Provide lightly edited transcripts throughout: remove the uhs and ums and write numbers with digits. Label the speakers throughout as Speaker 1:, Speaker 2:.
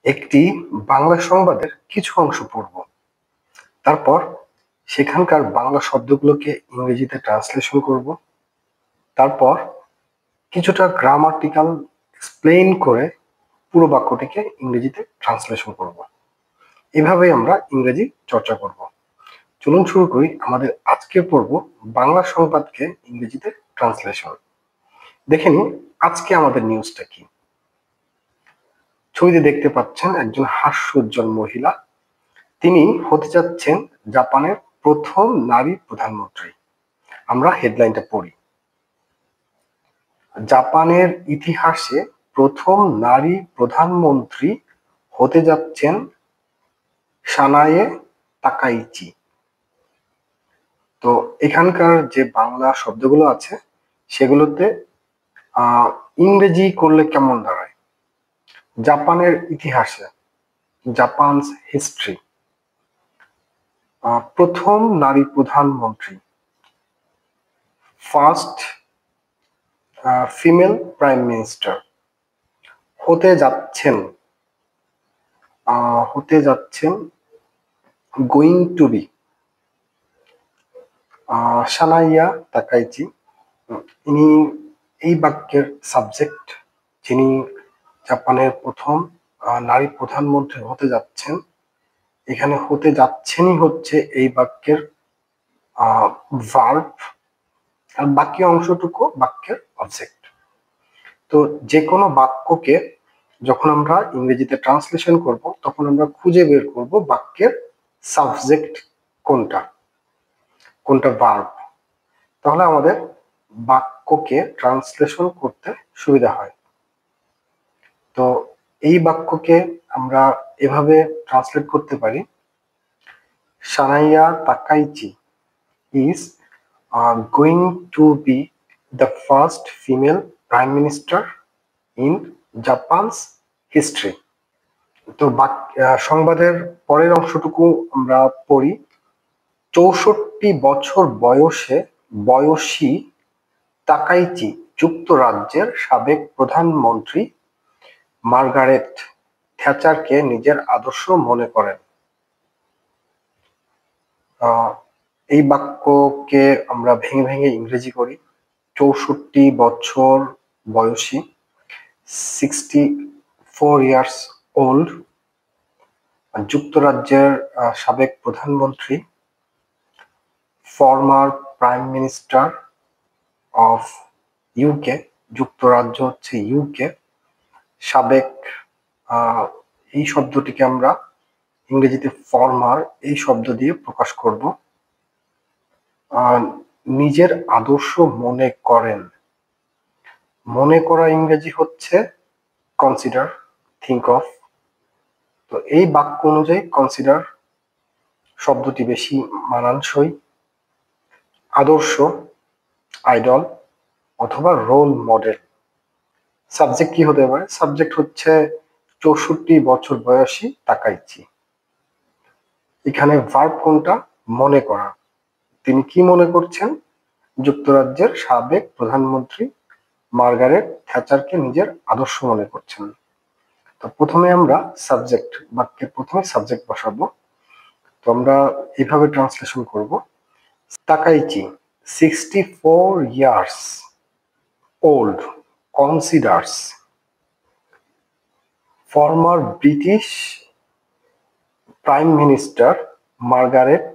Speaker 1: একটি বাংলা সংবাদের কিছু অংশ পড়ব, তারপর সেখানকার বাংলা শব্দগুলোকে ইংরেজিতে ট্রান্সলেশন করব, তারপর কিছুটা গ্রামাটিক্যাল এক্সপ্লেইন করে পুরো বাক্যটিকে ইংরেজিতে ট্রান্সলেশন করব। এভাবেই আমরা ইংরেজি চর্চা করব। চলুন শুরু করি আমাদের আজকের পর্ব, বাংলা সংবাদকে ইংরেজিতে ট্রান্সলেশন। দেখে নিন আজকে আমাদের নিউজটা কি। ছবিতে দেখতে পাচ্ছেন একজন হাস্যোজ্জ্বল মহিলা, তিনি হতে যাচ্ছেন জাপানের প্রথম নারী প্রধানমন্ত্রী। আমরা হেডলাইনটা পড়ি। জাপানের ইতিহাসে প্রথম নারী প্রধানমন্ত্রী হতে যাচ্ছেন সানায়ে তাকাইচি। তো এখানকার যে বাংলা শব্দগুলো আছে সেগুলোতে ইংরেজি করলে কেমন দাঁড়ায়? জাপানের ইতিহাসে, জাপানস হিস্ট্রি, প্রথম নারী প্রধানমন্ত্রী, ফার্স্ট ফিমেল প্রাইম মিনিস্টার, হতে যাচ্ছেন, going to be, Sanae Takaichi. ইনি এই বাক্যের সাবজেক্ট, যিনি জাপানের প্রথম নারী প্রধানমন্ত্রী হতে যাচ্ছেন। এখানে হতে যাচ্ছেনই হচ্ছে এই বাক্যের ভার্ব, আর বাকি অংশটুকু বাক্যের অবজেক্ট। তো যে কোনো বাক্যকে যখন আমরা ইংরেজিতে ট্রান্সলেশন করব তখন আমরা খুঁজে বের করব বাক্যের সাবজেক্ট কোনটা, কোনটা ভার্ব। তাহলে আমাদের বাক্যকে ট্রান্সলেশন করতে সুবিধা হয়। তো এই বাক্যকে আমরা এভাবে ট্রান্সলেট করতে পারি, সানাইয়া Takaichi is going to be the first female prime minister in Japan's history. তো সংবাদের পরের অংশটুকু আমরা পড়ি। 64 বছর বয়সী তাকাইচি যুক্তরাজ্যের সাবেক প্রধানমন্ত্রী মার্গারেট থ্যাচারকে নিজের আদর্শ মনে করেন। এই বাক্যকে আমরা ভেঙে ভেঙে ইংরেজি করি। 64 বছর বয়সী, 64 ইয়ার্স ওল্ড, যুক্তরাজ্যের সাবেক প্রধানমন্ত্রী, former prime minister of UK, যুক্তরাজ্য হচ্ছে ইউকে, সাবেক, এই শব্দটিকে আমরা ইংরেজিতে ফর্মার এই শব্দ দিয়ে প্রকাশ করব। নিজের আদর্শ মনে করেন, মনে করা ইংরেজি হচ্ছে কনসিডার, থিঙ্ক অফ। তো এই বাক্য অনুযায়ী কনসিডার শব্দটি বেশি মানানসই। আদর্শ, আইডল অথবা রোল মডেল। সাবজেক্ট কি হতে পারে? সাবজেক্ট হচ্ছে 64 বছর বয়সী তাকাইচি। এখানে ভার্ব কোনটা? মনে করা। তিনি কি মনে করছেন? যুক্তরাজ্যের সাবেক প্রধানমন্ত্রী মার্গারেট থ্যাচারকে নিজের আদর্শ মনে করছেন। তো প্রথমে আমরা সাবজেক্ট, বাক্যের প্রথমে সাবজেক্ট বসাবো। তো আমরা এইভাবে ট্রান্সলেশন করব। Takaichi 64 years old considers former British Prime Minister Margaret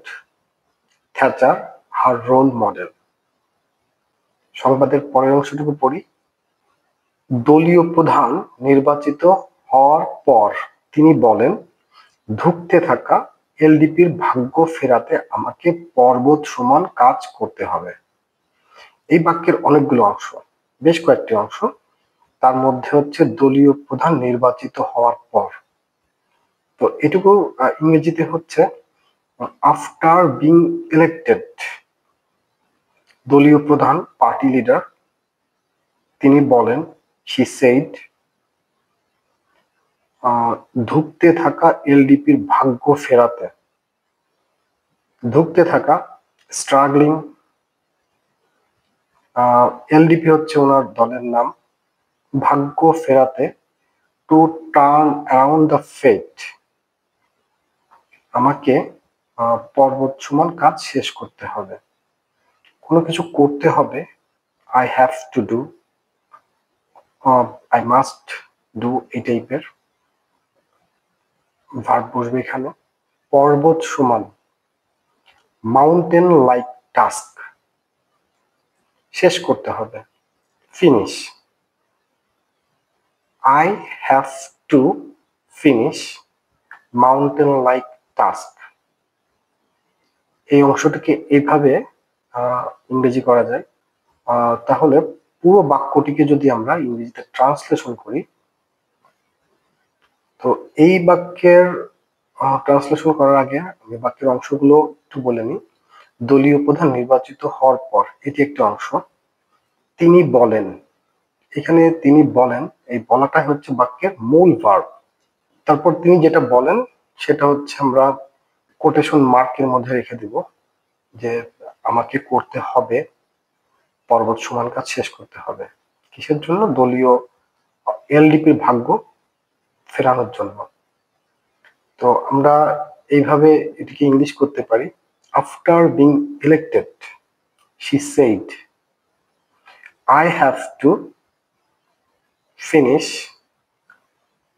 Speaker 1: Thatcher her role model. সংবাদের পরের অংশটুকু পড়ি। দলীয় প্রধান নির্বাচিত হওয়ার পর তিনি বলেন, ধুঁকতে থাকা এলডিপির ভাগ্য ফেরাতে আমাকে পর্বত সমান কাজ করতে হবে। এই বাক্যের অনেকগুলো অংশ, বেশ কয়েকটি অংশ, তার মধ্যে হচ্ছে দলীয় প্রধান নির্বাচিত হওয়ার পর। তো এটুকু ইংরেজিতে হচ্ছে আফটার বিং ইলেক্টেড। দলীয় প্রধান, পার্টি লিডার, তিনি বলেন, she said, ধুঁকতে থাকা এলডিপির ভাগ্য ফেরাতে। ধুঁকতে থাকা, স্ট্রাগলিং, এলডিপি হচ্ছে ওনার দলের নাম। ভাগ্য ফেরাতে, to turn around the fate, আমাকে পর্বত সমান কাজ শেষ করতে হবে। কোনো কিছু করতে হবে, I have to do, I must do, এই টাইপের ভার্ব বসবে এখানে। পর্বত সমান, মাউন্টেন লাইক টাস্ক, শেষ করতে হবে, finish. I have to finish mountain like task. এই অংশটাকে এইভাবে ইংরেজি করা যায়। তাহলে পুরো বাক্যটিকে যদি আমরা ইংরেজিতে ট্রান্সলেশন করি, তো এই বাক্যের ট্রান্সলেশন করার আগে আমি বাক্যের অংশগুলো একটু বলে নিই। দলীয় প্রধান নির্বাচিত হওয়ার পর, এটি একটি অংশ। তিনি বলেন, এখানে তিনি বলেন, এই বলাটাই হচ্ছে বাক্যের মূল ভার্ব। তারপর তিনি যেটা বলেন সেটা হচ্ছে আমরা কোটেশন মার্কের মধ্যে রেখে দিব, যে আমাকে করতে হবে, পর্বত সমান কাজ শেষ করতে হবে। কিসের জন্য? দলীয় এলডিপির ভাগ্য ফেরানোর জন্য। তো আমরা এইভাবে এটিকে ইংলিশ করতে পারি। After being elected, she said, I have to finish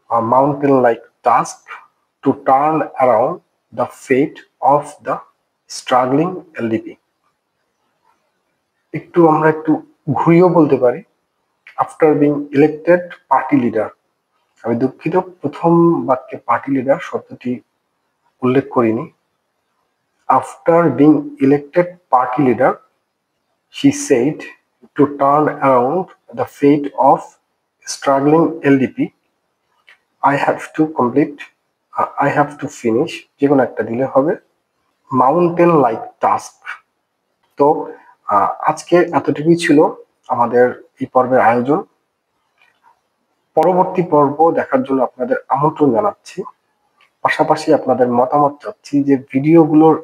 Speaker 1: a mountain-like task to turn around the fate of the struggling LDP. আমরা একটু ঘুরিয়েও বলতে পারি, after being elected party leader. আমি দুঃখিত, প্রথম বাক্যে পার্টি লিডার শব্দটি উল্লেখ করিনি। After being elected party leader, she said, to turn around the fate of struggling LDP, I have to complete, I have to finish, যে কোনো একটা দিলে হবে, মাউন্টেন লাইক টাস্ক। তো আজকে এতটুকুই ছিল আমাদের এই পর্বের আয়োজন। পরবর্তী পর্ব দেখার জন্য আপনাদের আমন্ত্রণ জানাচ্ছি। পাশাপাশি আপনাদের মতামত চাচ্ছি যে ভিডিওগুলোর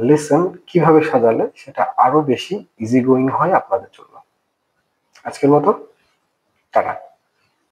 Speaker 1: লেসন কিভাবে সাজালে সেটা আরো বেশি ইজি গোয়িং হয় আপনাদের জন্য। আজকের মতো টাটা।